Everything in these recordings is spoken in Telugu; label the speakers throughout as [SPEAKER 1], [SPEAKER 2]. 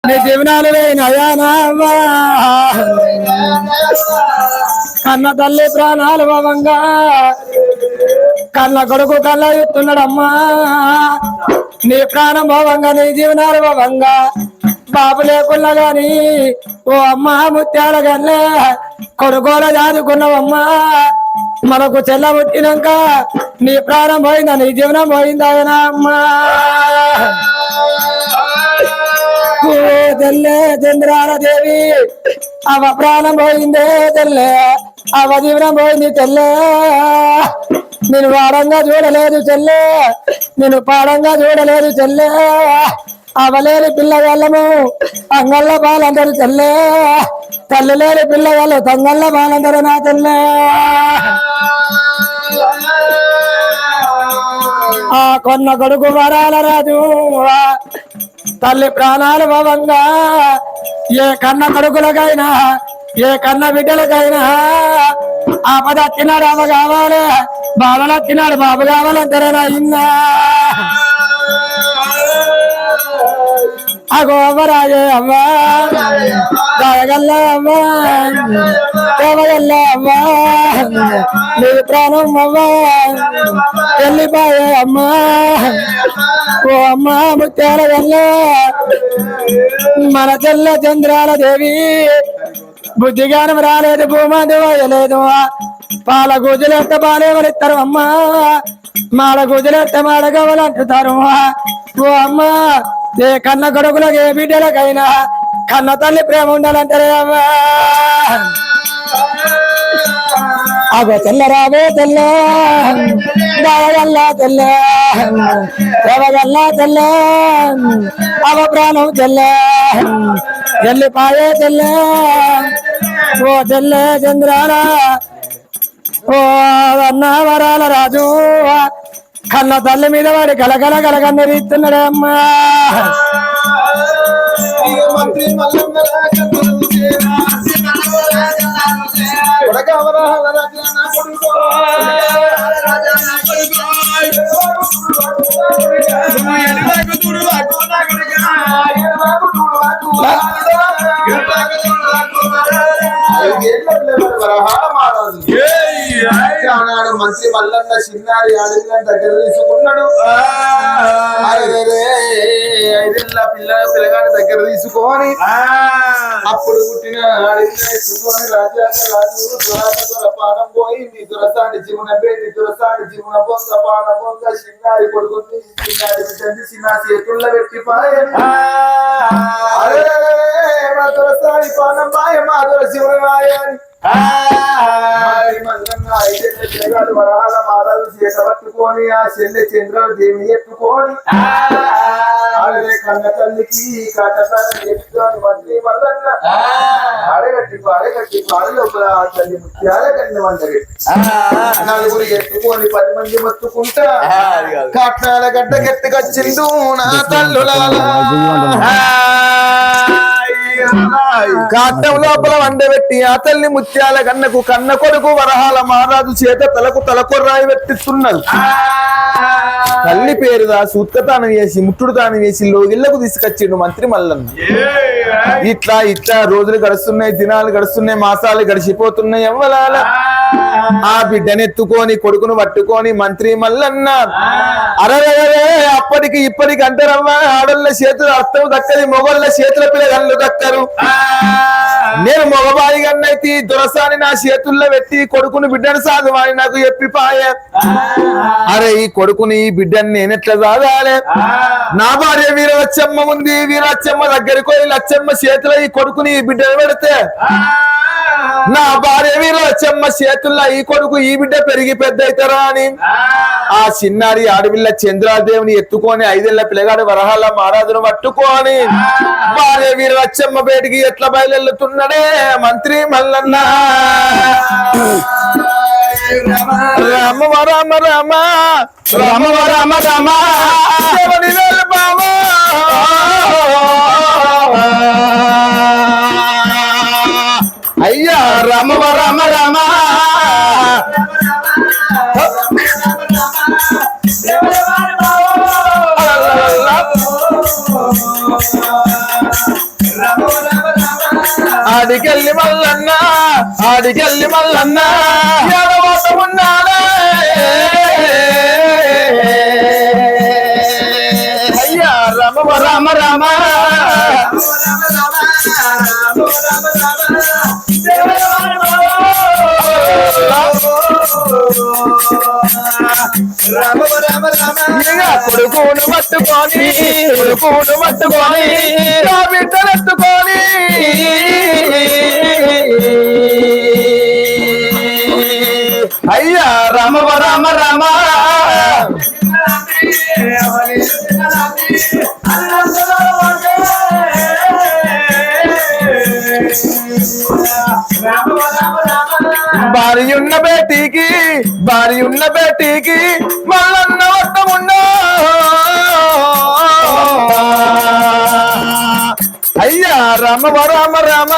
[SPEAKER 1] నీ జీవనాలు నయానమ్మా కన్న తల్లి ప్రాణాలు భవంగా కన్న కొడుకు కళ్ళ ఎత్తున్నాడమ్మా నీ ప్రాణం భవంగా నీ జీవనాలు భవంగా బాబు లేకున్నా గాని ఓ అమ్మ ముత్యాల గల్లే కొడుకోల చదువుకున్నావమ్మా మనకు చెల్ల పుట్టినాక నీ ప్రాణం పోయిందా నీ జీవనం పోయిందా అమ్మా తెల్లే చంద్రాల దేవి అవ ప్రాణం పోయిందే తెల్లే అవ జీవనం పోయింది తెల్లే నేను వాడంగా చూడలేదు చెల్లె నేను పాడంగా చూడలేదు చెల్లె అవలేని పిల్లగాళ్ళము అంగళ్ళ పాలందరూ చెల్లె తల్లి లేని పిల్లగాళ్ళు తంగళ్ళ పాలందరూ నా తెల్లే ఆ కొన్న కొడుకు వరాల రాజు తల్లి ప్రాణాలు భవంగా ఏ కన్న కొడుకులకైనా ఏ కన్న బిడ్డలకైనా ఆపద తిన్నాడు అవ కావాలి బాబల తిన్నాడు బాబు కావాలంటారా ఇన్నా అగో అవ్వరాజే అవ్వా దయగల్ల అవ్వా దేవగల్ల అవ్వా నీ ప్రాణం అవ్వా వెళ్ళిపోయే అమ్మా ఓ అమ్మా ముత్యాల గల్ల మన చెల్ల చంద్రాల దేవి బుద్ధిగానం రాలేదు భూమాది వేయలేదు పాల గుజులెట్ట బాలేవరిస్తారు అమ్మా మాడ గుజులెట్ట మాడ గవలంటుతారు ఓ అమ్మా ఏ కన్న కొడుకులకు ఏ బిడ్డలకైనా కన్న తల్లి ప్రేమ ఉండాలంటారే అమ్మా అగో తెల్లరావే తెల్ల దయగల్లా తెల్ల దేవగల్లా తెల్ల అవ ప్రాణం తెల్ల ఎల్లిపాయే తెల్ల ఓ తెల్ల చంద్రాల ఓ అన్న వరాల రాజు కన్న తల్లి మీద వాడి గలగల గలగన్న రీతున్నాడే అమ్మా
[SPEAKER 2] ఆనాడు మంత్రి మల్లన్న చిన్నారి అడిగిన దగ్గర తీసుకున్నాడు ఐదేళ్ళ పిల్లగాడి దగ్గర తీసుకొని అప్పుడు పుట్టిన ఎత్తుకొని రాజు పానం పోయింది దురసాని జీవన పేరు దురసాని జీవన పొంద పానం పొంద చిన్నారి కొడుకుంది చిన్నారి బిడ్డంది చిన్న చేతుల్లో పెట్టి మా దురసాని పానం పాయ మా దుర జీవన పాయని వరాల మాటలు చేతబట్టుకొని ఆ చెల్లె చంద్రుడు దేవి ఎత్తుకొని కన్న తల్లికి కట్టని మంత్రి మల్లన్న అడగట్టి పాడు లోపల తల్లి ముత్యాల కన్న వందరి నలుగురు ఎత్తుకొని 10 మంది మొత్తుకుంటా కట్నాల గడ్డ గెట్టుకొచ్చిండు నా తల్లుల కాటం లోపల వండబెట్టి ఆ తల్లి ముత్యాల కన్నకు కన్న కొడుకు వరహాల మహారాజు చేత తలకొర్రాయి పెట్టిస్తున్నారు తల్లి పేరుదా సూత్కతానం చేసి ముట్టుడు తానం చేసి లోగిళ్లకు తీసుకొచ్చిండు మంత్రి మల్లన్న ఇట్లా రోజులు గడుస్తున్నాయి దినాలు గడుస్తున్నాయి మాసాలు గడిచిపోతున్నాయి ఎవ్వలాల ఆ బిడ్డనెత్తుకొని కొడుకును పట్టుకొని మంత్రి మల్లన్న అరవే అప్పటికి ఇప్పటికి అంటారమ్మా ఆడళ్ళ చేతులు అర్థం దక్కది మొగళ్ళ చేతుల పిల్ల కళ్ళు దక్కరు నేను మగబాయి గన్నైతే దొరసాని నా చేతుల్లో పెట్టి కొడుకుని బిడ్డను సాధువాని నాకు చెప్పిపాయే అరే ఈ కొడుకుని ఈ బిడ్డని నేనెట్లా సాధాలే నా భార్య వీరలచ్చమ్మ ఉంది వీరలచ్చమ్మ దగ్గరికి పోయి లచ్చమ్మ చేతుల్లో ఈ కొడుకుని ఈ బిడ్డను పెడితే నా భార్య వీరలచ్చమ్మ చేతుల్లో ఈ కొడుకు ఈ బిడ్డ పెరిగి పెద్ద అవుతారా అని ఆ చిన్నారి ఆడపిల్ల చంద్రాదేవిని ఎత్తుకొని 5 ఏళ్ల పిల్లగాడు వరహాల మహారాజును పట్టుకొని భార్య వీరలచ్చమ్మ బయటికి ఎట్లా బయలుతున్నాడే మంత్రి మల్లన్న రామ రామ రామ రామ రామ రామ అయ్యా రామ రామ రామ ఆడికెళ్ళి మల్లన్న ఆడికెళ్ళి మల్లన్న ఎడవాత ఉన్నాడే అయ్యా రామ రామ రామ కొడుకును పట్టుకొని కొడుకును పట్టుకొని నా బిడ్డనెత్తుకొని అయ్యా రామ రామ రామ భారీ ఉన్న బేటీకి మల్లన్న వద్దమున్నా అయ్యా రామ రామ రామ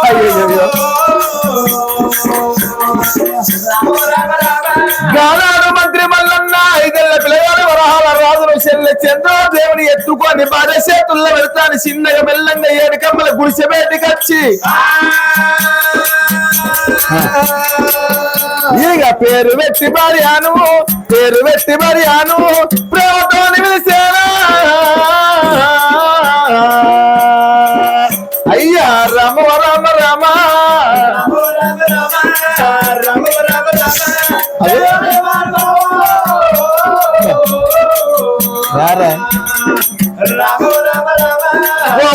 [SPEAKER 2] అయ్యో గానాడు మంత్రి మల్లన్న 5 ఏళ్ల పిల్లగాడు వరహాల రాజును చెల్లె చంద్రదేవుని ఎత్తుకొని భార్య చేతుల్లో వెళ్తాను చిన్నగా మెల్లంగా 7 కమ్మల గుడిసె బయటికి వచ్చి ఇక పేరు పెట్టి భార్యాను ప్రేమతో పిలిచేనా అయ్యా రామ రామ రామ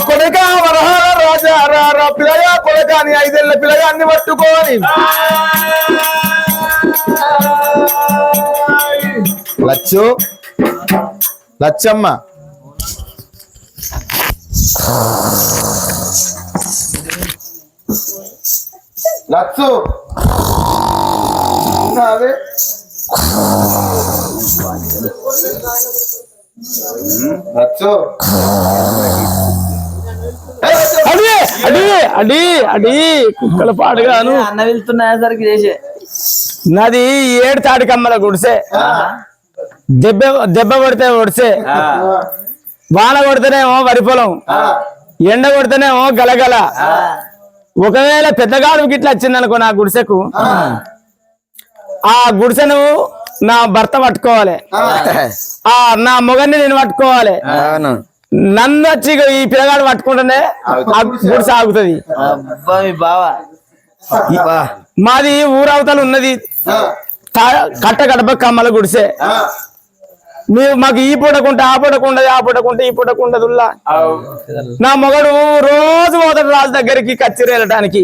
[SPEAKER 2] కొడుక వరహాల రాజా రా పిల్లగా కొడుకాని 5 ఏళ్ల పిల్లగాన్ని పట్టుకోని లచ్చమ్మ లచ్చు లచ్చు
[SPEAKER 1] అడి కుక్కల పాడుగాను
[SPEAKER 3] అన్న వెళ్తున్నాసరికి చేసే
[SPEAKER 1] నాది 7 తాడి కమ్మల గుడిసే దెబ్బ కొడితే ఒడిసే వాన కొడితేనేమో వరి పొలం ఎండ కొడితేనేమో గలగల ఒకవేళ పెద్దగాడు గిట్లా వచ్చిందనుకో నా గుడిసెకు ఆ గుడిసెను నా భర్త పట్టుకోవాలి నా మొగన్ని నేను పట్టుకోవాలి నన్ను వచ్చి ఈ పిల్లగాడు పట్టుకుంటేనే ఆ గుడిసె ఆగుతుంది మాది ఊరవతలు ఉన్నది కట్ట గడప కమ్మల గుడిసే మీరు మాకు ఈ పూటకుంటే ఆ పూటకుండదు ఆ పూటకుంటే ఈ పూటకుండదుల్లా నా మొగడు రోజు పోతాడు రాజు దగ్గరికి కచ్చిరి వెళ్ళటానికి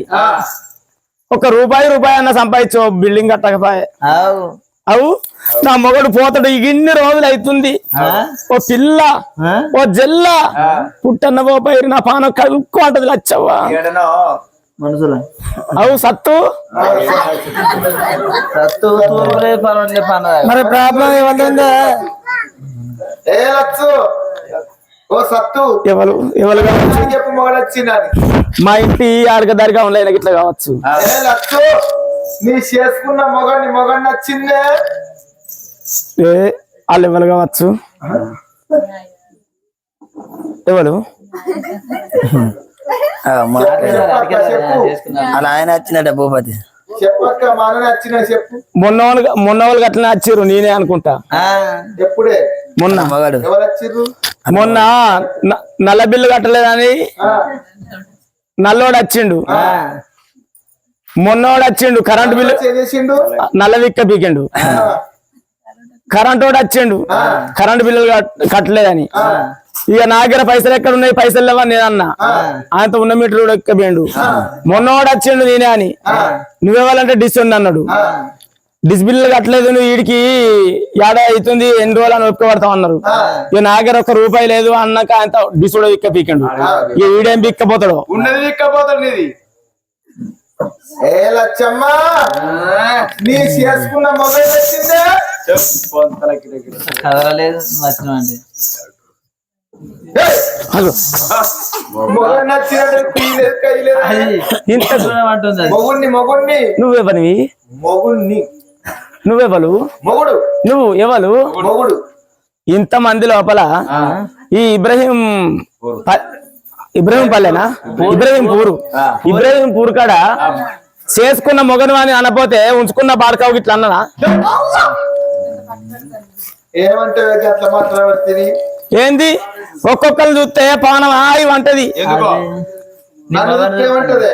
[SPEAKER 1] 1 రూపాయి అన్న సంపాదించు బిల్డింగ్ కట్టకపోయే అవు నా మొగడు పోతాడు ఇన్ని రోజులు అవుతుంది ఓ పిల్ల ఓ జల్ల పుట్టన్న పోయి నా పానం కలుక్కో అంటది లచ్చవ్వా
[SPEAKER 3] మనసులో
[SPEAKER 1] అవు సత్తు మరి ప్రాబ్లం ఏమంటుందా ఎవరు
[SPEAKER 2] చెప్పు మొగడొచ్చినది
[SPEAKER 1] మా ఇంటి ఆడగదారిగా ఉండలేన ఇట్లా కావచ్చు
[SPEAKER 2] నీ చేసుకున్న మొగడిని వచ్చిందే
[SPEAKER 1] వాళ్ళు ఎవరు కావచ్చు ఎవరు
[SPEAKER 3] అలా ఆయన వచ్చినట్ట భూపతి
[SPEAKER 2] చెప్పక్క మన నచ్చిన చెప్పు
[SPEAKER 1] మొన్న వాళ్ళు అట్లనే వచ్చిర్రు నేనే అనుకుంటా
[SPEAKER 2] ఎప్పుడే
[SPEAKER 1] మొన్న
[SPEAKER 2] ఎవరు వచ్చిర్రు
[SPEAKER 1] మొన్న నల్ల బిల్లు కట్టలేదని నల్లోడు వచ్చిండు మొన్నోడు వచ్చిండు కరెంటు బిల్లు నల్ల విక్క పీకిండు కరెంట్ వాడు వచ్చిండు కరెంటు బిల్లులు కట్టలేదని ఇక నా దగ్గర పైసలు ఎక్కడ ఉన్నాయి పైసలు లేవని నేను అన్నా ఆయనతో ఉన్న మీటర్ కూడా ఎక్కబోయిండు మొన్నోడు వచ్చిండు నేనే అని నువ్వేవాలంటే డిస్ ఉంది అన్నాడు డిస్ బిల్లు కట్టలేదు నువ్వు వీడికి ఏడా అవుతుంది ఎన్ని రోజులు అని ఒప్పుకోబడతావు అన్నారు ఇక నా దగ్గర 1 రూపాయి లేదు అన్నాక ఆయన డిస్ కూడా విక్క పీకండు ఇక వీడేం పిక్కపోతాడు
[SPEAKER 2] ఉన్నది విక్కపోతాడు నీది ఏ లచ్చమ్మ నీ చేసుకున్న మొబైల్ వచ్చిందే
[SPEAKER 3] కదలలేదు వచ్చినండి
[SPEAKER 1] నువ్వే పనివి
[SPEAKER 2] మొగుణ్ణి
[SPEAKER 1] నువ్వెవలు
[SPEAKER 2] మొగుడు
[SPEAKER 1] నువ్వు ఎవలు
[SPEAKER 2] మొగుడు
[SPEAKER 1] ఇంత మంది లోపల ఈ ఇబ్రహీం పల్లెనా ఇబ్రహీం పూర్ కాడ చేసుకున్న మొగను అని అనపోతే ఉంచుకున్న బాడకావు ఇట్లా అన్ననా
[SPEAKER 2] ఏమంటే అట్లా మాట్లాడుతుంది
[SPEAKER 1] ఏంది ఒక్కొక్కరు చూస్తే పానం ఆయి వంటది
[SPEAKER 2] ఏమంటది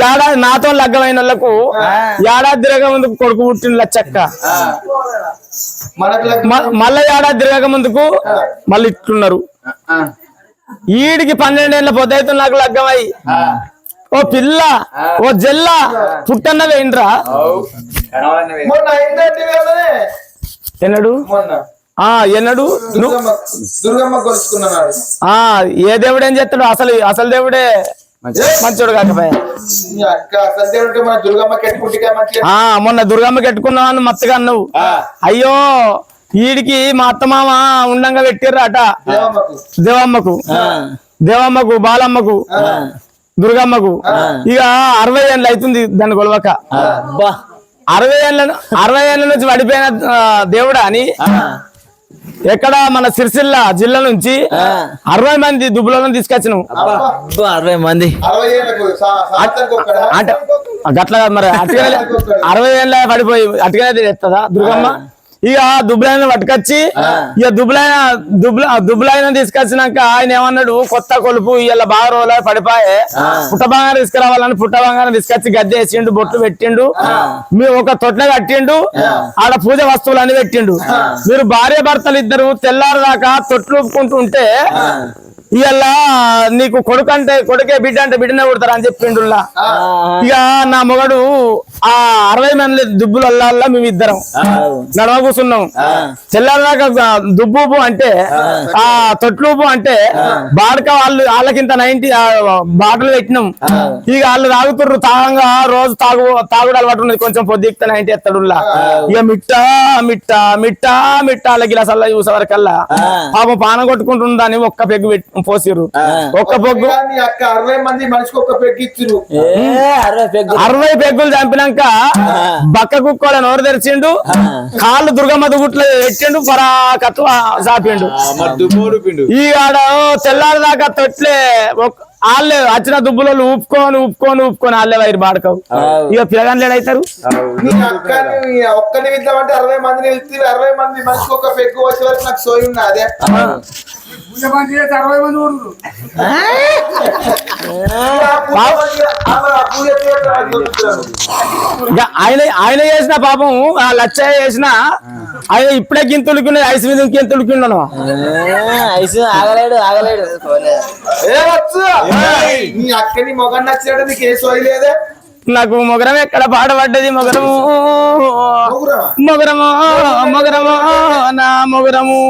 [SPEAKER 1] ఏడాది నాతో లగ్గమైన వాళ్ళకు ఏడాది తిరగ ముందుకు కొడుకు పుట్టిన లచ్చక్క మళ్ళా ఏడాది తిరగక ముందుకు మళ్ళీ ఇట్లున్నారు ఈడికి 12 ఏళ్ళ పొద్దుతో నాకు లగ్గమై ఓ పిల్ల ఓ జల్ల పుట్టన్న వేయండ్రా ఎన్నడు ఎన్నడు
[SPEAKER 2] దుర్గమ్మ కొలుసుకున్నాడు
[SPEAKER 1] ఏ దేవుడు ఏం చేస్తాడు అసలు దేవుడే మంచోడు కాకపోయా మొన్న దుర్గమ్మ కట్టుకున్నావు మత్తగా అన్నావు అయ్యో వీడికి మా అత్తమామ ఉండంగా పెట్టిర్రట దేవమ్మకు బాలమ్మకు దుర్గమ్మకు ఇక 60 ఏళ్ళు అవుతుంది దాన్ని కొలవక 60 ఏళ్ళ నుంచి పడిపోయిన దేవుడా అని ఎక్కడ మన సిరిసిల్ల జిల్లా నుంచి 60 మంది దుబ్బులను తీసుకొచ్చినాం
[SPEAKER 3] 60 మంది
[SPEAKER 1] అంటే గట్ల మరి అటుగానే 60 ఏళ్ళ పడిపోయి అటుగానే తెస్తుందా దుర్గమ్మ ఇక దుబ్బులైన పట్టుకొచ్చి ఇక దుబ్బులైన తీసుకొచ్చినాక ఆయన ఏమన్నాడు కొత్త కొలుపు ఇలా బాగా రోజులు పడిపోయే పుట్ట బంగారం తీసుకురావాలని పుట్ట బంగారం తీసుకొచ్చి గద్దె వేసిండు బొట్లు పెట్టిండు మీరు ఒక తొట్ల కట్టిండు ఆడ పూజ వస్తువులు అని పెట్టిండు మీరు భార్య భర్తలు ఇద్దరు తెల్లారు దాకా తొట్లు ఊపుకుంటూ ఉంటే ఇవాళ నీకు కొడుకే బిడ్డ అంటే బిడ్డనే కొడతారు అని చెప్పిండుల్లా ఇక నా మొగడు ఆ 60 మంది దుబ్బులల్లా మేము ఇద్దరం నడవ కూర్చున్నాం తెల్లారిదాకా దుబ్బు అంటే ఆ తొట్లూపు అంటే బాడక వాళ్ళకింత 90 బాటలు పెట్టినాం ఇక వాళ్ళు తాగుతుర్రు తాగంగా రోజు తాగుడు అలవాటు ఉన్నది కొంచెం పొద్దుక్త 90 ఎత్తడుల్లా ఇక మిట్టా గిలాసల్లా చూసే వరకల్లా పాపం పానం కొట్టుకుంటుందని ఒక్క పెగ్గు పోసిరు ఒక్క పొగ్గు
[SPEAKER 2] 60 మంది మనిషికి ఒక్క పెగ్గు ఇచ్చిరు
[SPEAKER 1] 60 పెగ్గులు చంపినాక బక్క కుక్కల నోరు తెరిచిండు కాళ్ళు దుర్గమ్మ గుట్లో పెట్టిండు పరాకత్తు చాపిండు ఈ ఆడ తెల్లారి దాకా తొట్లే వాళ్ళే వచ్చిన దుబ్బులలో ఊపుకొని వాళ్ళే వైరు బాడకవు ఇక పిల్లగాని లేడైతారు
[SPEAKER 2] ఒక్కని వెళ్తామంటే 60 మందిని వెళ్తే 60 మంది మనిషికి ఒక పెగ్గు వచ్చే వరకు నాకు సోయి ఉన్నా అదే
[SPEAKER 1] ఆయన చేసిన పాపం ఆ లచ్చయ్య చేసిన ఆయన ఇప్పుడే గింతులుకునే ఐసు మీద ఇంకెంతులుకున్నాను
[SPEAKER 3] ఐసు ఆగలేడు
[SPEAKER 2] నీ అక్కని మొగన్ నచ్చినట్టు నీకు ఏ సోయి లేదే
[SPEAKER 1] నాకు మొగరం ఎక్కడ పాడబడ్డది మొగరము నా మొగరము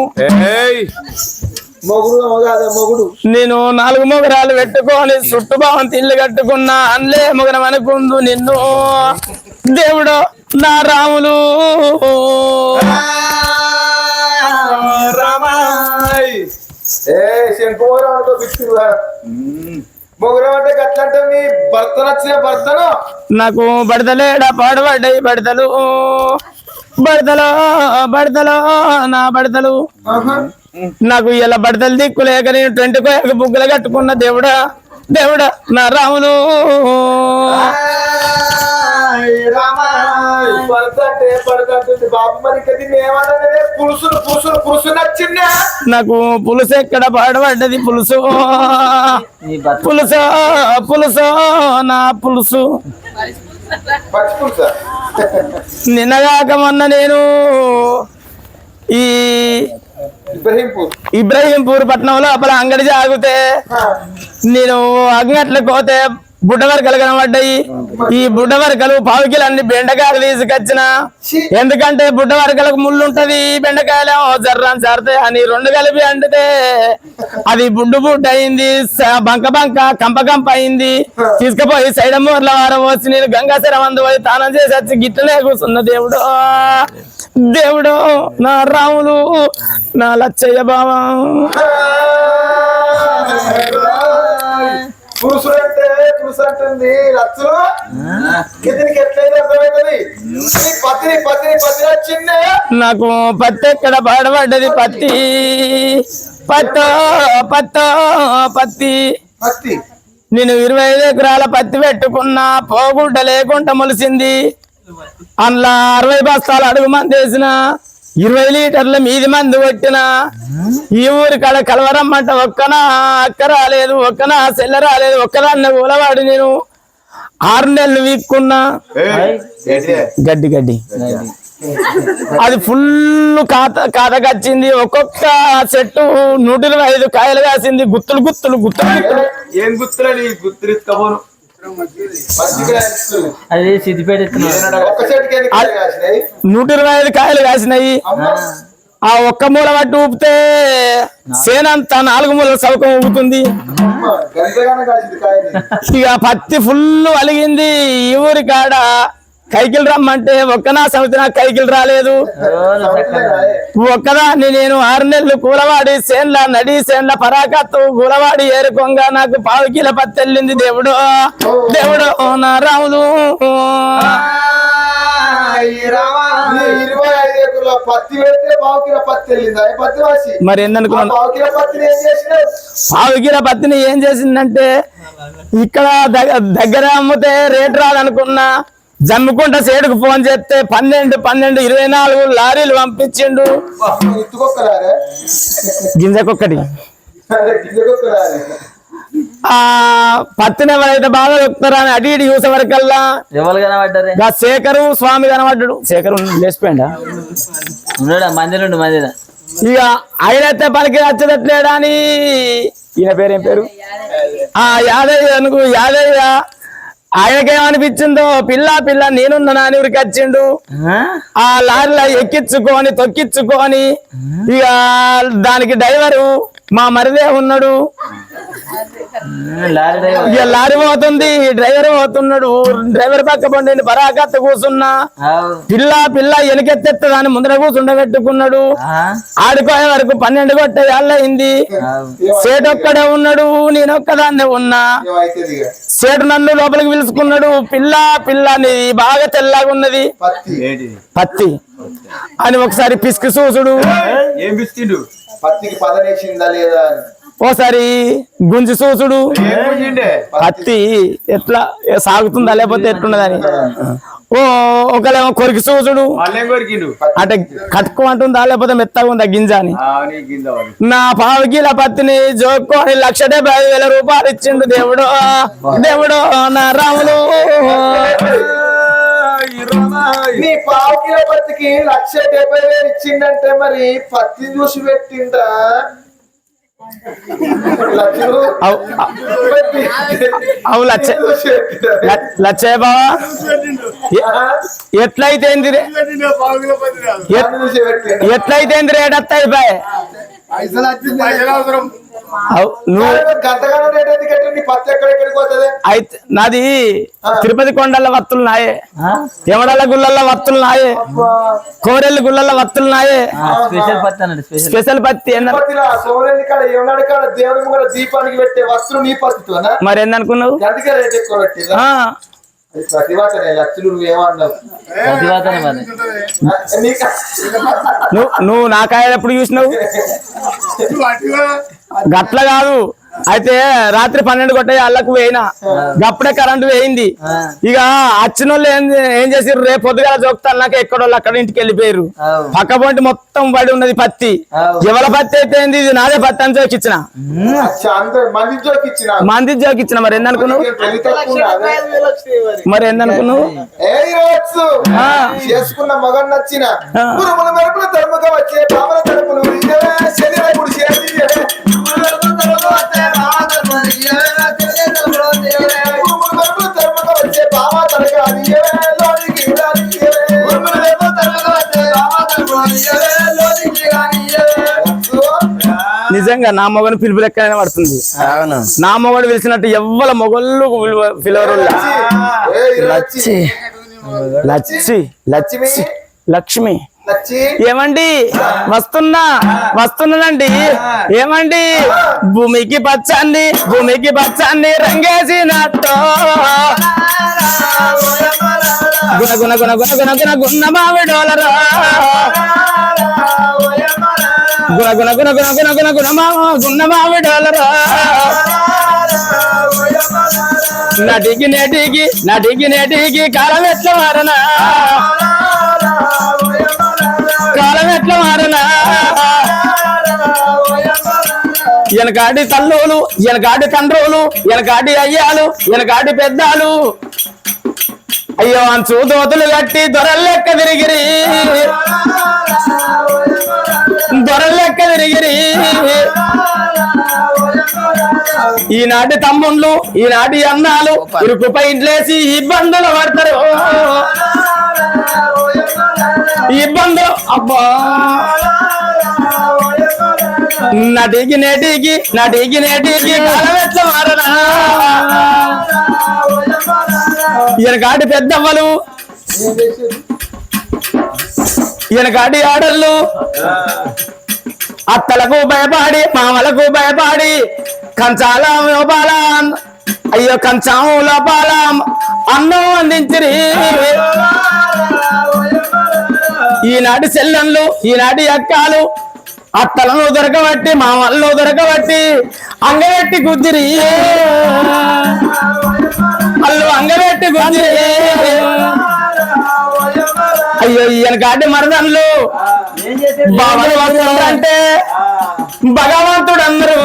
[SPEAKER 1] నేను 4 మొగరాలు పెట్టుకొని చుట్టుభావం తిల్లు కట్టుకున్నా అన్లే మొగరం అనుకుందు నిన్ను దేవుడు నా రాములు
[SPEAKER 2] మొగరం అంటే గట్లంటే నీ భర్త నచ్చిన భర్తను
[SPEAKER 1] నాకు బడతలేడా పాడబడ్డాయి బడతలు నా బడతలు నాకు ఇలా బడతలు దిక్కులేక నేను 20 బుగ్గలు కట్టుకున్న దేవుడా నా రాములు నాకు పులుసు ఎక్కడ పాడబడ్డది పులుసు నా పులుసు నిన్నగాక మొన్న నేను ఈ ఇబ్రహీంపూర్ పట్టణంలో అప్పుడు అంగడి జాగితే నేను అంగట్లకు పోతే బుడ్డవరకలు కనబడ్డాయి ఈ బుడ్డవరకలు 1/2 కిలో అన్ని బెండకాయలు తీసుకొచ్చిన ఎందుకంటే బుడ్డవరకలకు ముళ్ళు ఉంటది బెండకాయలు జర్రాని జరుగుతాయి అని 2 కలిపి అంటితే అది బుడ్డు అయింది కంప అయింది తీసుకుపోయి సైడమ్మూర్ల వారం వచ్చి నేను గంగాశరం అందు పోయి తానం చేసి వచ్చి గిట్టనే కూర్చున్న దేవుడు నా రాములు నా లచ్చయ్య బావా
[SPEAKER 2] పురుషులంటే తులసి అంటుంది లచ్చు దీనికి ఎట్లయితే అర్థమవుతుంది పత్రి పత్రి పత్రి వచ్చిందే
[SPEAKER 1] నాకు పత్తి ఎక్కడ పాడబడ్డది పత్తి పత్తో పత్తో పత్తి
[SPEAKER 2] పత్తి
[SPEAKER 1] నేను 25 ఎకరాల పత్తి పెట్టుకున్నా పోగుడ్డ లేకుండా మొలిసింది అందులో 60 బస్తాలు అడుగు మంది వేసిన 20 లీటర్ల మీది మంది కొట్టిన ఈ ఊరి కాడ కలవరమ్మంట ఒక్కనా అక్క రాలేదు ఒక్కనా సెల్ల రాలేదు ఒక్కదాన్న కూలవాడు నేను 6 నెలలు వీక్కున్నా గడ్డి గడ్డి అది ఫుల్ కాతకొచ్చింది ఒక్కొక్క చెట్టు 125 కాయలు కాసింది గుత్తులు గుత్తులు గుత్తులు గుత్తులు
[SPEAKER 2] ఏం గుర్తులని గుర్తు కబోరు
[SPEAKER 3] అది సిద్దిపేట
[SPEAKER 2] ఒక్క చెట్టుకి ఎన్ని కాయలు కాసినాయి
[SPEAKER 1] 125 కాయలు కాసినాయి ఆ ఒక్క మూల పట్టి ఊపితే సేనంతా 4 మూల సౌకం ఊపుతుంది
[SPEAKER 2] గంటగానే కాసింది కాయని
[SPEAKER 1] ఇక పత్తి ఫుల్ అలిగింది ఈ ఊరి కాడ కైకిలు రమ్మంటే ఒక్కనా సంవత్సరం కైకిలు రాలేదు ఒక్కదాన్ని నేను 6 నెలలు కూలవాడి సేన్ల నడి సేన్ల పరాకత్తు కూలవాడి ఏరుకోంగా నాకు 1/2 కిలో పత్తి వెళ్ళింది దేవుడు దేవుడు నా రాములు
[SPEAKER 2] 25 ఎకరాల పత్తి పెడితే 1/2 కిలో పత్తి వెళ్ళిందా పత్తి వాసి
[SPEAKER 1] మరి ఏందనుకున్నాను
[SPEAKER 2] 1/2 కిలో పత్తిని ఏం చేసినావు
[SPEAKER 1] 1/2 కిలో పత్తిని ఏం చేసిందంటే ఇక్కడ దగ్గర అమ్మితే రేటు రాదనుకున్నా జమ్ముకుంట సేడుకు ఫోన్ చేస్తే 12 లారీలు పంపించిండు
[SPEAKER 2] ఇత్తుకొక్కరారే
[SPEAKER 1] గింజకొక్కటి
[SPEAKER 2] గిద్దకొక్కరారే
[SPEAKER 1] ఆ పత్తిని ఎవరైతే బాగా చెప్తారా అని అటు ఇటు చూసే వరకల్లా
[SPEAKER 3] ఎవరు కనబడ్డారే
[SPEAKER 1] గా శేఖరు స్వామి కనబడ్డాడు శేఖరు లేచిపోయిండా
[SPEAKER 3] ఉన్నాడా మందిరం మందిర
[SPEAKER 1] ఇక ఆయనైతే పలికి వచ్చేటట్లేడా అని ఈయన పేరేం పేరు ఆ యాదయ్య అనుకు యాదయ్య ఆయనకేమనిపించిందో పిల్ల పిల్ల నేనున్నా అని ఊరికి వచ్చిండు ఆ లారీలో ఎక్కించుకొని తొక్కించుకొని ఇక దానికి డ్రైవరు మా మరిదే ఉన్నాడు ఇక లారీ పోతుంది డ్రైవర్ పోతున్నాడు డ్రైవర్ పక్క పండి బరాకత్త కూర్చున్నా పిల్ల పిల్ల ఎనికెత్తెత్త దాన్ని ముందర కూర్చుండబెట్టుకున్నాడు ఆడుకోయే వరకు 12 కొట్టే అయింది సేటు ఒక్కడే ఉన్నాడు నేనొక్కదాన్నే ఉన్నా సేటు నన్ను లోపలికి పిలుచుకున్నాడు పిల్ల పిల్ల నీ బాగా తెల్లగా ఉన్నది పత్తి అని ఒకసారి పిసికి చూసుడు
[SPEAKER 2] ఏం పిచ్చిండు పత్తికి పదనేసిందా లేదా
[SPEAKER 1] ఓసారి గుంజి చూసుడు పత్తి ఎట్లా సాగుతుందా లేకపోతే ఎట్లున్నదని ఒకలేమో కొరికి చూసుడు అంటే కట్టుకోమంటుందా లేకపోతే మెత్తగా ఉందా గింజ అని నా 1/2 కిలో పత్తిని జోక్కొని 1,75,000 రూపాయలు ఇచ్చిండు దేవుడు దేవుడు నా రాములు
[SPEAKER 2] నీ 1/2 కిలో పత్తికి 1,70,000 ఇచ్చిండంటే మరి పత్తి చూసి పెట్టిండ్రా
[SPEAKER 1] అవు లచ్చయ్య బావా ఎట్లయితే ఎట్లయితే రేట్ వస్తా అయిపోయి అయితే నాది తిరుపతి కొండల వత్తులు నాయే యమడల గుళ్ళల వత్తులు నాయే కోరెల్లి గుళ్ళల వత్తులు నాయే స్పెషల్ పత్తి
[SPEAKER 2] దీపానికి పెట్టే వస్తువులు నీ పత్తితోనా
[SPEAKER 1] మరి ఏందనుకున్నావు
[SPEAKER 2] అందుకే రేట్ ఎక్కువ పెట్టిరా ప్రతివాతనే లక్షలు నువ్వేమన్నావు
[SPEAKER 1] నువ్వు నా కాయలు ఎప్పుడు చూసినావు గట్ల కాదు అయితే రాత్రి 12 కొట్టే అల్లకు పోయినా గప్పుడే కరెంటు పోయింది ఇక వచ్చిన వాళ్ళు ఏం చేసారు రేపు పొద్దుగా జోకుతారు నాకు ఎక్కడోళ్ళు అక్కడ ఇంటికి వెళ్ళిపోయారు పక్క పొంటి మొత్తం పడి ఉన్నది పత్తి ఎవరి పత్తి అయితే ఇది నాదే పత్తి అని జోకిచ్చిన మంది జోకిచ్చిన మరి ఏందనుకున్నావు మరి ఏందనుకున్నావు
[SPEAKER 2] చేసుకున్న మగన్ నచ్చిన మెరుపుల తరుముగా వచ్చే పామల తరుపులు వచ్చే బామా తరగా
[SPEAKER 1] నిజంగా నా మొగను పిలుపు లెక్కనే పడుతుంది నా మొగడు పిలిచినట్టు ఎవ్వల మొగళ్ళు పిలవరు లచ్చి లచ్చి లక్ష్మి
[SPEAKER 4] ఏమండి వస్తున్నానండి ఏమండి భూమికి పచ్చాన్ని రంగేసినట్టు గుణ గుణ గుణ గుణ గుణ గుణ గుణ మామిడోలరా గుణ గుణ గుణ గుణ గుణ గుణ గుణ మామిడోలరా నటికి నేటికి కాలం ఎట్లా మారనా వెనకాటి తల్లులు వెనకాటి తండ్రులు వెనకాటి అయ్యాలు వెనకాటి పెద్దాలు అయ్యో అంచు దోతులు కట్టి దొరలెక్క తిరిగిరి ఈనాటి తమ్ముళ్ళు ఈనాటి అన్నాలు ఇరుకుపై ఇంట్లేసి ఇబ్బందులు పడతారు అబ్బా నటికి నేటికి కాలం ఎట్లా మారనా ఈయనకాటి పెద్దమ్మలు ఈయనకాటి ఆడళ్ళు అత్తలకు భయపడి మామలకు భయపడి కంచాల లోపాల అయ్యో కంచాం లోపాల అన్నం అందించిరి ఈనాటి చెల్లెళ్ళు ఈనాటి అక్కాలు అత్తలను దొరకబట్టి మామలను దొరకబట్టి అంగబెట్టి గుద్దిరి వాళ్ళు అంగబెట్టి గుద్దిరి అయ్యో ఈయనకాటి మరదన్లు బాబలు వస్తుందంటే భగవంతుడు అందరూ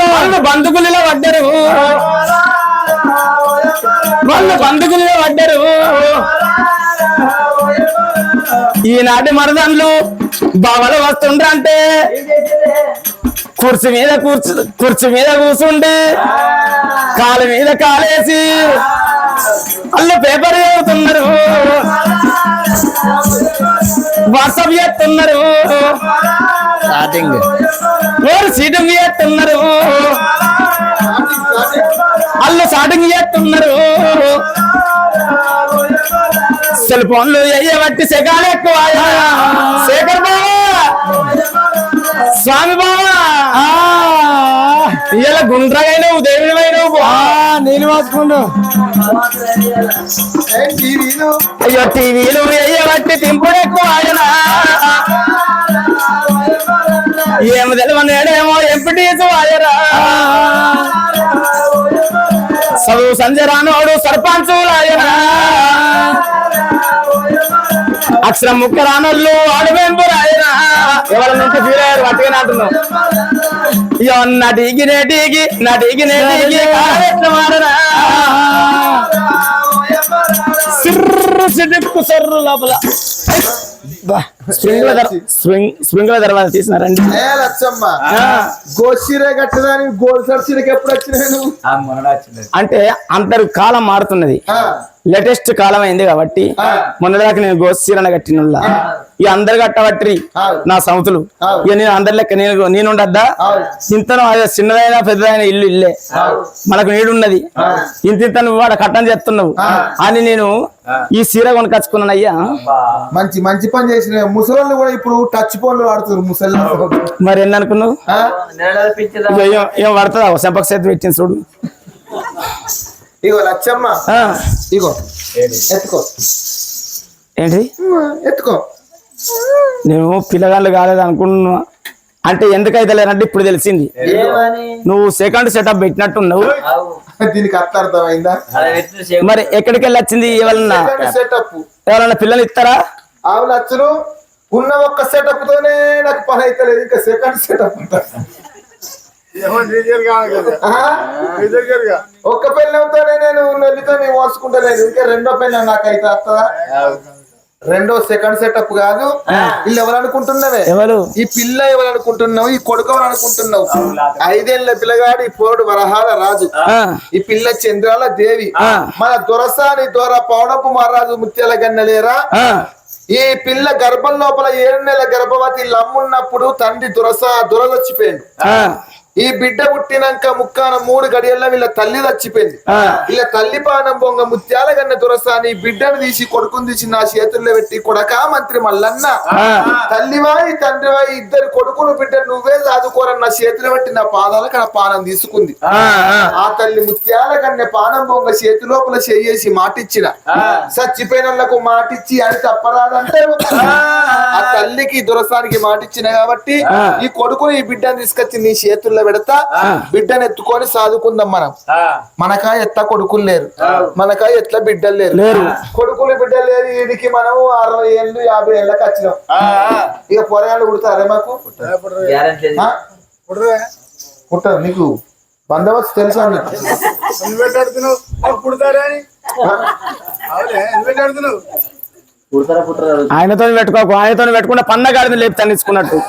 [SPEAKER 4] వాళ్ళు బంధుకులిలో పడ్డారు ఈనాటి మరదన్లు బావలు వస్తుండ్రంటే కుర్చీ మీద కూర్చుండి కాలు మీద కాలేసి వాళ్ళు పేపర్ చదువుతున్నారు వాట్సాప్ చేస్తున్నారు సీటింగ్ చేస్తున్నారు వాళ్ళు షాటింగ్ చేస్తున్నారు సెల్ ఫోన్లు అయ్యబట్టి సెగాలు ఎక్కువ శేఖర్ బాబా స్వామి బాబా ఇలా గుండ్రగైనవు దేవుడివైనవు
[SPEAKER 1] నీళ్ళు వాసుకుంటూ
[SPEAKER 4] అయ్యో టీవీలు అయ్యబట్టి తింపుడు ఎక్కువ ఆయన ఏమి తెలివనేడేమో ఎంపీటీసు ఆయరా చదువు సంజరానోడు సర్పంచులు ఆయరా అక్షరం ముక్క రానోళ్ళు అడువెంపు రాయరా ఎవరి నుంచి ఫీల్ అయ్యారు పట్టుకుని అంటున్నావు ఇక నటికి ఎట్లా మారరా సిడ్డుకు సర్రు లోపల స్ప్రింగ్ల తర్వాత తీసినారండి
[SPEAKER 2] గోసీరే కట్టడానికి గోల్ సర్సీలకు ఎప్పుడు వచ్చినాను
[SPEAKER 4] అంటే అందరు కాలం మారుతున్నది లేటెస్ట్ కాలం అయింది కాబట్టి మొన్నదాకా నేను గోసీరణ కట్టిన ఇక అందరు కట్టబట్టి నా సంవత్సరాలు ఇక నేను అందరి లెక్క నేనుండద్దా ఇంతను చిన్నదైనా పెద్దదైన ఇల్లే మనకు నీడున్నది ఇంత నువ్వు వాడు కట్టం చేస్తున్నావు అని నేను ఈ సీర కొనుకొచ్చుకున్నాను అయ్యా
[SPEAKER 2] మంచి మంచి పని చేసిన ముసలోళ్ళు కూడా ఇప్పుడు టచ్ ఫోన్లు వాడుతున్నారు ముసలి
[SPEAKER 4] మరి ఎన్ని అనుకున్నావు ఏం పడుతుందా చెంపక చేతి పెట్టింది చూడు
[SPEAKER 2] ఇగో లచ్చమ్మ ఇగో ఎత్తుకో
[SPEAKER 4] ఏంటి
[SPEAKER 2] ఎత్తుకో
[SPEAKER 4] నేను పిల్లగాళ్ళు కాలేదు అనుకుంటున్నా అంటే ఎందుకైతే లేనంటే ఇప్పుడు తెలిసింది నువ్వు సెకండ్ సెటప్ పెట్టినట్టున్నావు
[SPEAKER 2] దీనికి అర్థమైందా
[SPEAKER 4] మరి ఎక్కడికి వెళ్ళి వచ్చింది ఎవరన్నా పిల్లలు ఇస్తారా
[SPEAKER 2] ఆవులు వచ్చును ఉన్న ఒక్క సెటప్ తోనే నాకు పని అయితే ఇంకా సెకండ్ సెటప్ ఒక్క పెళ్ళంతోనే నేను నెల్లితో మోసుకుంటలేదు ఇంకా రెండో పెళ్ళం నాకైతే వస్తుందా రెండో సెకండ్ సెటప్ కాదు వీళ్ళు ఎవరు అనుకుంటున్నావే
[SPEAKER 4] ఎవరు
[SPEAKER 2] ఈ పిల్ల ఎవరు అనుకుంటున్నావు ఈ కొడుకు ఎవరు అనుకుంటున్నావు 5 ఏళ్ల పిల్లగాడు ఈ పోడు వరహాల రాజు ఈ పిల్ల చంద్రాల దేవి మన దొరసాని దొర పౌడపు మహారాజు ముత్యాల గన్నలేరా ఈ పిల్ల గర్భం లోపల 7 నెలల గర్భవతి లమ్మున్నప్పుడు తండ్రి దొరసొచ్చిపోయాడు ఈ బిడ్డ పుట్టినాక ముక్కాన 3 గడియల్లో వీళ్ళ తల్లి చచ్చిపోయింది. వీళ్ళ తల్లి పానం బొంగ ముత్యాల గన్న దురసాని బిడ్డను తీసి కొడుకుని తీసి నా చేతుల్లో పెట్టి కొడకా మంత్రి మల్లన్న తల్లివాయి తండ్రివాయి ఇద్దరు కొడుకును బిడ్డ నువ్వే సాదుకోరని నా చేతులు పెట్టి నా పాదాలకు నా పానం తీసుకుంది. ఆ తల్లి ముత్యాల కన్నే పానం బొంగ చేతి లోపల చేసి మాటిచ్చిన చచ్చిపోయినకు మాటిచ్చి అని తప్పరాదంటారు. ఆ తల్లికి దురసానికి మాటిచ్చిన కాబట్టి ఈ కొడుకుని ఈ బిడ్డను తీసుకొచ్చి నీ చేతుల్లో పెడతా బిడ్డను ఎత్తుకొని సాదుకుందాం. మనకా ఎట్లా కొడుకులు లేరు, మనకా ఎట్లా బిడ్డలు లేరు. కొడుకులు బిడ్డలు లేరు. వీడికి మనం 60 ఏళ్ళు 50 ఏళ్ళకి వచ్చినాం. ఇక పొరగాళ్ళు పుడతారే మాకు పుట్టారు. నీకు బందోబస్తు తెలుసా అన్నట్టు
[SPEAKER 4] ఆయనతో పెట్టుకోకు, ఆయనతో పెట్టుకుంటే పన్నగాడిని లేపి తన్నించుకున్నట్టు.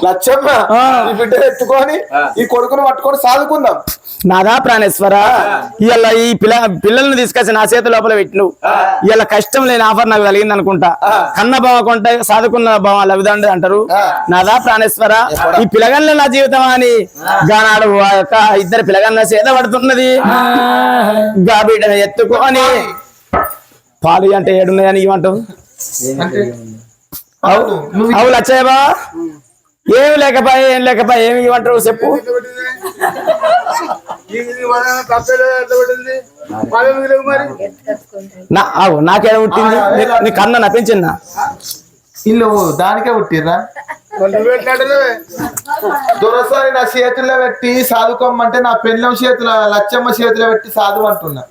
[SPEAKER 2] లచ్చమ్మ ఈ బిడ్డను ఎత్తుకొని ఈ కొడుకును పట్టుకొని సాదుకుందాం.
[SPEAKER 4] నాదా ప్రాణేశ్వర, ఇలా ఈ పిల్లల్ని తీసుకొచ్చి నా చేతి లోపల పెట్టిను. ఇలా కష్టం లేని ఆఫర్ నాకు కలిగింది అనుకుంటా. కన్న బావ కొంట సాదుకున్న బావ లవిదండి అంటారు. నాదా ప్రాణేశ్వర, ఈ పిల్లగాళ్ళ నా జీవితం అని గానాడు ఇద్దరు పిల్లగాళ్ళ చేత పడుతున్నది. గా బిడ్డను ఎత్తుకొని పాలు అంటే 7 ఉన్నాయని ఇవ్వంటావు. అవు లచ్చయ్యబా, ఏమి లేకపోయా ఏం లేకపోయా ఏమి ఇవ్వంటారు చెప్పు. నాకేడ పుట్టింది? నీ కన్న నప్పించిందా?
[SPEAKER 2] ఇల్లు దానికే పుట్టిర్రా? దొరసారి నా చేతుల్లో పెట్టి సాదుకోమంటే నా పెళ్ళం చేతుల లచ్చమ్మ చేతిలో పెట్టి సాధు అంటున్నా.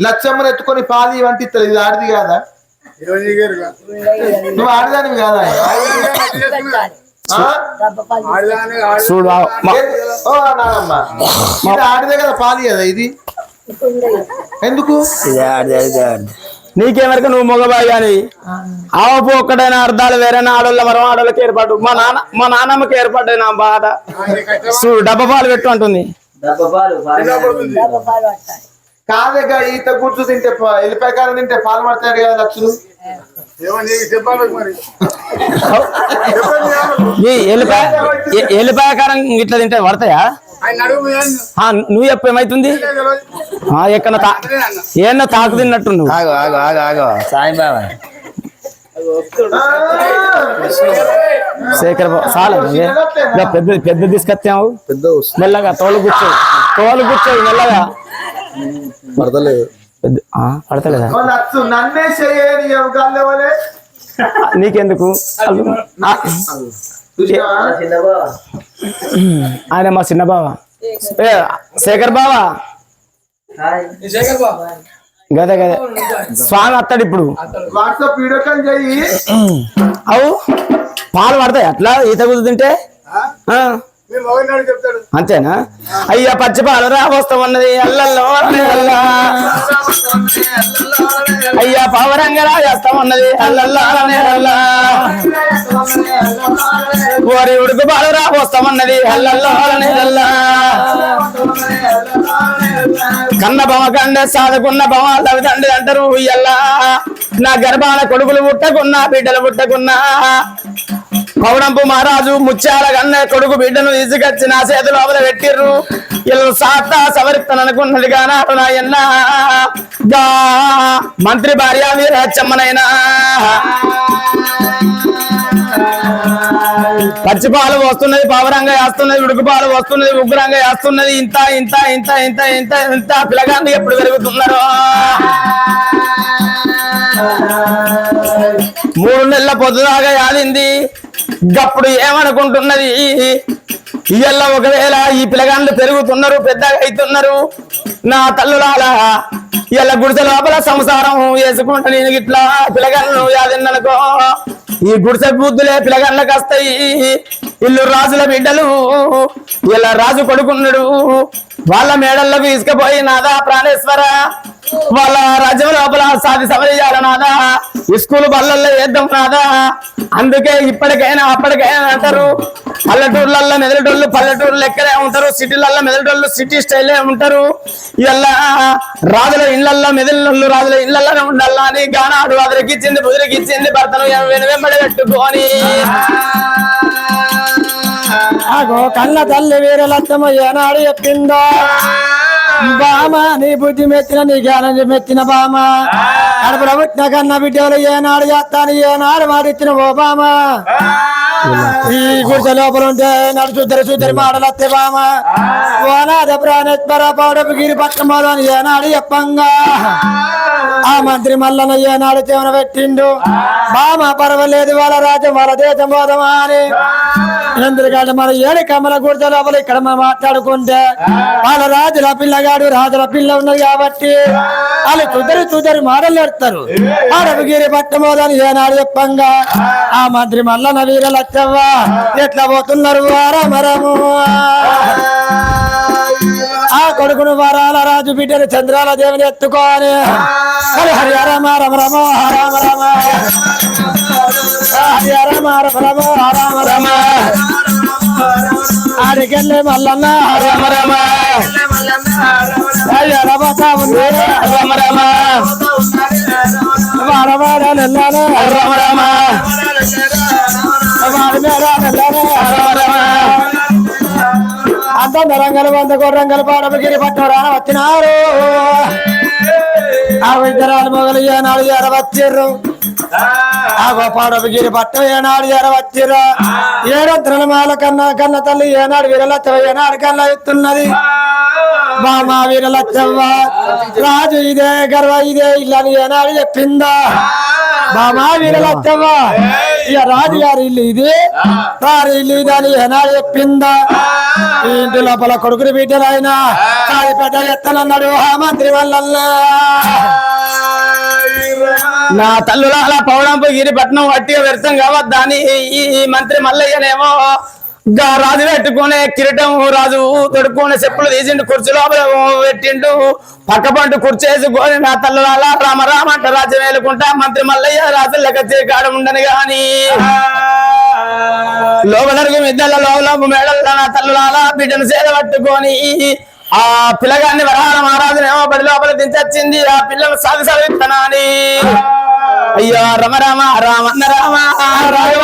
[SPEAKER 2] లచ్చమ్మని ఎత్తుకొని పాది ఇవంటి ఇది ఆడిది కాదా? నువ్వు ఆడదానివి కాదా?
[SPEAKER 4] చూడు
[SPEAKER 2] ఆడిదే కదా పాలి కదా ఇది. ఎందుకు
[SPEAKER 4] నీకేమరక నువ్వు మగబాయి అని ఆవపు ఒక్కడైనా అర్థాలు వేరైనా ఆడోళ్ళ మరో ఆడోళ్ళకి ఏర్పాటు. మా నాన్నమ్మకి ఏర్పడ్డాయి నా బాధ. చూడు డబ్బా పాలు పెట్టు అంటుంది.
[SPEAKER 2] కాదగా ఈత గుర్తు తింటే ఎల్లిపాయకారం తింటే పాలు పడతాడు కదా లక్షలు.
[SPEAKER 4] ఎల్లిపాయకారం ఇట్లా తింటే పడతాయా? నువ్వు చెప్పు ఏమైతుంది? ఎక్కడ ఏమన్నా తాకు తిన్నట్టు నువ్వు.
[SPEAKER 3] సాయిబాబా
[SPEAKER 4] శేఖర్ బాబు చాలా పెద్ద తీసుకొచ్చావు. మెల్లగా తోలు కూర్చోవు మెల్లగా.
[SPEAKER 2] పడతలేదు
[SPEAKER 4] పడతలేదా?
[SPEAKER 2] నన్నే
[SPEAKER 4] నీకెందుకు? ఆయన మా చిన్న బావ శేఖర్ బావా. గదే స్వామి వస్తాడు ఇప్పుడు.
[SPEAKER 2] వాట్సాప్ వీడియో కాల్ చేయి.
[SPEAKER 4] అవు పాలు పడతాయి అట్లా ఈత గుర్తు తింటే? అంతేనా? అయ్యా పచ్చి పాలు రావస్తామన్నది అల్లల్లో అయ్యా పావరంగా చేస్తామన్నది అల్లల్లా. ఓరి ఉడుకు పాలు రావస్తామన్నది అల్లల్లో. కన్న బొమ్మ కండే సాదుకున్న బొమ్మ లవిదండి అంటారు. ఇయ్యల్లా నా గర్భాల కొడుకులు పుట్టకున్నా బిడ్డలు పుట్టకున్నా పౌడంపు మహారాజు ముత్యాల కన్న కొడుకు బిడ్డను తీసుకొచ్చి నా చేతి లోపల పెట్టిర్రు. ఇలా సాత సవరిస్తాననుకున్నది కానాడు నాయన్న గా మంత్రి భార్య వీరచ్చమ్మనైనా. పచ్చి పాలు వస్తున్నది, పావరంగా వేస్తున్నది, ఉడుకు పాలు వస్తున్నది, ఉగ్రంగా వేస్తున్నది. ఇంత ఇంత ఇంత ఇంత ఇంత ఇంత పిల్లగాన్ని ఎప్పుడు పెరుగుతున్నారు? 3 నెలల పొద్దుదాకా యాదింది. గప్పుడు ఏమనుకుంటున్నది? ఇయ్యల్ల ఒకవేళ ఈ పిల్లగాళ్ళు పెరుగుతున్నారు, పెద్దగా అవుతున్నారు, నా తల్లులాల ఇలా గుడిసె లోపల సంసారం వేసుకుంటా నేను ఇట్లా పిల్లగాళ్ళు యాదిన్ననుకో ఈ గుడిసె బుద్ధులే పిల్లగాళ్ళకి వస్తాయి. ఇల్లు రాజుల బిడ్డలు, ఇలా రాజు కొడుకున్నాడు, వాళ్ళ మేడల్లోకి తీసుకుపోయి నాదా ప్రాణేశ్వర వాళ్ళ రాజ్యం లోపల సాధి సభ చేయాలి నాదా స్కూల్ బళ్ళల్లో వేద్దాం నాదా అందుకే ఇప్పటికైనా అప్పటికైనా అంటారు పల్లెటూర్లలో మెదలటోళ్ళు పల్లెటూరు లెక్కలే ఉంటారు సిటీలలో మెదలటోళ్ళు సిటీ స్టైలే ఉంటారు ఇలా రాజుల ఇళ్లల్లో మెదలటోళ్ళు రాజుల ఇళ్లలోనే ఉండాలా అని గానాడు అదరికిచ్చింది బుదిరికిచ్చింది భర్తను వెంబడి పెట్టుకొని
[SPEAKER 1] ఆగో కళ్ళ తల్లి వీరలత్తమ్మ ఏనాడు చెప్పిందో బామ నీ బుద్ధి మెచ్చిన నీ జ్ఞానం మెచ్చిన బామ కడుపుల పుట్టిన కన్న బిడ్డలు ఏనాడు చేస్తాను ఏనాడు మాటిచ్చిన ఓ బామ ఈ గుడిసె లోపల ఉంటే నడుచుద్దరు మాటలత్తే బామ ఓనాద ప్రాణేశ్వర పౌడపు గిరి పక్కమని ఏనాడు చెప్పంగా ఆ మంత్రి మల్లన్న ఏనాడు చెవన పెట్టిండు బామ పర్వాలేదు వాళ్ళ రాజ్యం వాళ్ళ దేశం పోదమా అని ఎందుకంటే మన ఏడు కమ్మల గుడిసె లోపల ఇక్కడ మనం మాట్లాడుకుంటే వాళ్ళ రాజుల పిల్లగాడు రాజుల పిల్ల ఉన్నది కాబట్టి వాళ్ళు తుదరి మాటలు నేర్తారు అడవిగిరి పట్టమోదని ఏనాడు చెప్పంగా ఆ మంత్రి మల్లన్న వీర లచ్చవ్వ ఎట్లా పోతున్నారు వారమరము ఆ కొడుకును వరాల రాజు బిడ్డను చంద్రాల దేవుని ఎత్తుకోని హరి హరి రమ రమ రమ రామ రమ హరి రమ రమ రమ రామ రమ ఆడికెళ్ళి మల్లన్న రమ రమ రమ రమ వాడవాడ నెల్లాను రమ రమ వాడి మీద నెల్లాను రమ రమ అంత రంగలు వంద కొర్రంగలు పాడపగిరి పట్టం రాన వచ్చినారు ఆ ఇద్దరాలు మొగలు ఏనాడు ఎరవచ్చిర్రు ఆ గోపాడపగిరి పట్టం ఏనాడు ఎరవచ్చిర్రు ఏడంత్రల మాల కన్న తల్లి ఏనాడు వీరలచ్చవ ఏనాడు కన్నా ఎత్తున్నది బామా వీరలచ్చవ్వ రాజు ఇదే గర్వ ఇదే ఇల్లని ఏనాడు చెప్పిందా బామా వీరలచ్చవ్వ ఇక రాజు గారి ఇల్లు ఇది వారి ఇల్లు ఇది అని ఏనాడు చెప్పిందా ఇంటి లోపల కొడుకుని బిడ్డలు అయినా కాడి పెద్ద ఎత్తనన్నాడు ఆ మంత్రి వల్ల
[SPEAKER 4] నా తల్లుల పౌడంపు గిరిపట్నం వట్టిగా వ్యర్థం కావద్దని ఈ మంత్రి మల్లయ్యనేమో రాజు పెట్టుకునే కిరీటం రాజు తొడుక్కునే చెప్పులు తీసిండు కుర్చీ లోపల పెట్టిండు పక్క పంట కుర్చీ వేసుకొని నా తల్లుల రామ రామ అంట రాజ్యం వేలుకుంటా మంత్రి మల్లయ్య రాజు లెక్క కాడ ఉండని గాని లోపలరుగు మిద్దల లోపల మేడల నా తల్లుల బిడ్డను సేద పట్టుకొని ఆ పిల్లగాన్ని వరహాల మహారాజునేమో బడి లోపల దించొచ్చింది ఆ పిల్లను సాగు సవిత్తనా అని అయ్యో రమ రామ రామన్న రామ రామ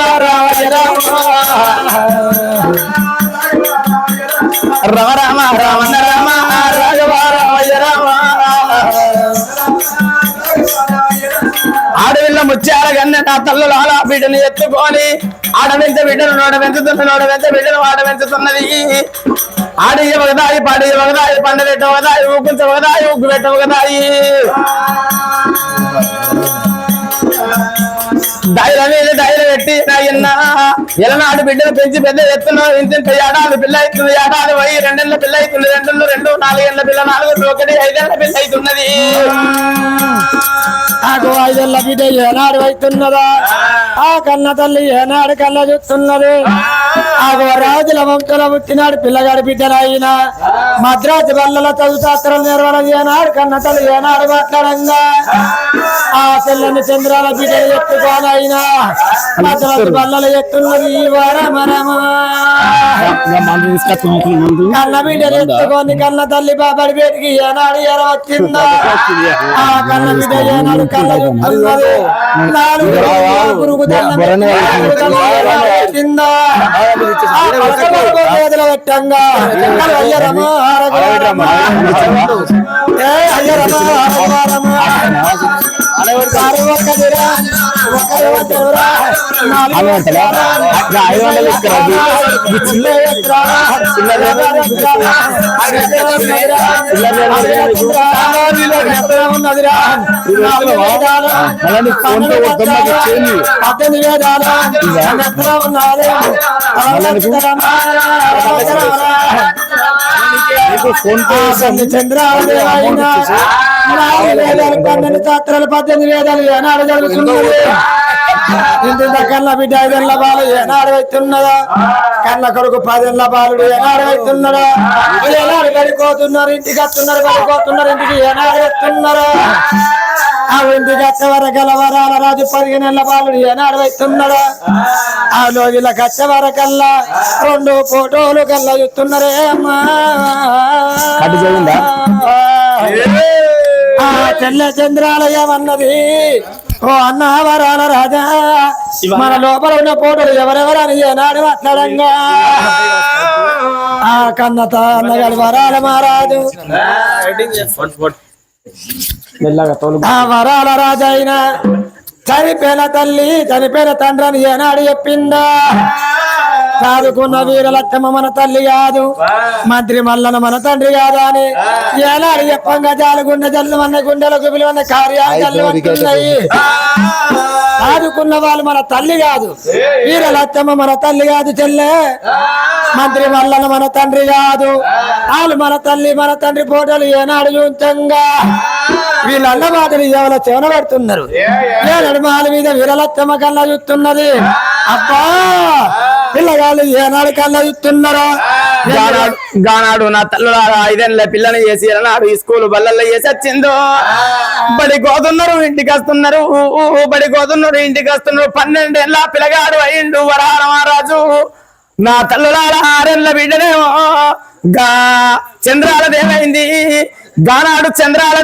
[SPEAKER 4] రమ రామ రామన్న రామ రాఘవ రామయ్య రామ ఆడవిల్ల ముత్యాల గన్నె నా తల్లుల బిడ్డను ఎత్తుకొని ఆడవెంత బిడ్డను నోడవెంత బిడ్డను ఆడవెంచుతున్నది ఆడియ ఒకదాయి పాడియ ఒకదాయి పండబెట్ట ఒకదాయి ఊకుంచ ఒకదాయి ఉగ్గు పెట్ట ఒకదాయి డైల పెట్టి ఎలనాడు బిడ్డను పెంచి పెద్ద ఎత్తున్నావు ఇంత ఏడాది పిల్ల అవుతుంది ఏడాది పోయి 2 ఏళ్ల పిల్ల అవుతుంది 2 4 ఏళ్ల పిల్ల 4 1 5 ఏళ్ల పిల్ల అవుతున్నది
[SPEAKER 1] నాకు 5 ఏళ్ల బిడ్డ ఏనాడు అవుతున్నదా ఆ కన్న తల్లి ఏనాడు కళ్ళ చూస్తున్నది ఆగో రాజుల వంకల పుట్టినాడు పిల్లగాడి బిడ్డలైన మద్రాసు బల్లల చదువు శాస్త్రం నిర్వహణ ఏనాడు కన్న తల్లి ఏనాడు మాట్లాడంగా ఆ పిల్లని చంద్రాల బిడ్డలు ఎత్తుకోనైనా మద్రాసు బల్లలు ఎత్తున్నది వరమరమ కన్న బిడ్డలు ఎత్తుకొని కన్న తల్లి బాబడి బేటికి ఏనాడు ఎరవచ్చిందా ఆ కన్న బిడ్డ ఏనాడు కళ్ళ చూస్తున్నది 4 గురుగు వచ్చిందా పెట్టంగా చంద్రాలు 18 వేదాలు ఏనాడు జరుగుతున్నది ఇంత కన్న బిడ్డ 5 ఏళ్ల బాలు ఏనాడు అవుతున్నదా కన్న కొడుకు 10 ఏళ్ల బాలుడు ఏనాడు అవుతున్నాడా ఏనాడు గడిపోతున్నారు ఇంటికి వస్తున్నారు గడిపోతున్నారు ఇంటికి ఏనాడు వస్తున్నారు ఆ ఇంటికి వచ్చే వరకల్లా వరాల రాజు 15 ఏళ్ల బాలుడు ఏనాడు అవుతున్నాడా ఆ లోగిలకు వచ్చే వరకల్లా 2 ఫోటోలు కల్లా చూస్తున్నారే అమ్మా
[SPEAKER 4] కట్టు చేయందా
[SPEAKER 1] ఆ తెల్ల చంద్రాలయం అన్నది ఓ అన్న వరాల రాజా మన లోపల ఉన్న ఫోటోలు ఎవరెవరని ఏనాడు మాట్లాడంగా ఆ కన్నత అన్నగారి వరాల మహారాజు
[SPEAKER 4] మెల్లగా తోలు
[SPEAKER 1] ఆ వరాల రాజు అయినా చనిపోయిన తల్లి చనిపోయిన తండ్రి అని ఏనాడు చెప్పిందా సాదుకున్న వీరలత్తమ్మ మన తల్లి కాదు మంత్రి మల్లన మన తండ్రి కాదా అని ఏనాడు చెప్పంగా జాలుగుండ జల్లు మన గుండెలకు విలువన్న కార్యాలు జల్లుతున్నాయి సాదుకున్న వాళ్ళు మన తల్లి కాదు వీరలత్తమ్మ మన తల్లి కాదు చెల్లె మంత్రి మల్లన మన తండ్రి కాదు వాళ్ళు మన తల్లి మన తండ్రి ఫోటోలు ఏనాడు చూంచంగా వీళ్ళన్న మాటలు ఎవరో చెవన పడుతున్నారు ఏనాడు మాల మీద వీరలత్తమ్మ కల్లా చూస్తున్నది అబ్బా పిల్లగాళ్ళు ఏనాడు కల్లా చూస్తున్నారో
[SPEAKER 4] గానాడు నా తల్లు 5 ఏళ్ల పిల్లని చేసి నాడు ఈ స్కూల్ బల్లల్లో చేసి వచ్చిందో బడి కోతున్నారు ఇంటికి వస్తున్నారు బడి కోతున్నారు ఇంటికి వస్తున్నారు 12 ఏళ్ల పిల్లగాడు అయిండు వరాల మహారాజు నా తల్లులాల 6 ఏళ్ల బిడ్డనేమో చంద్రాలదేమైంది గానాడు చంద్రాల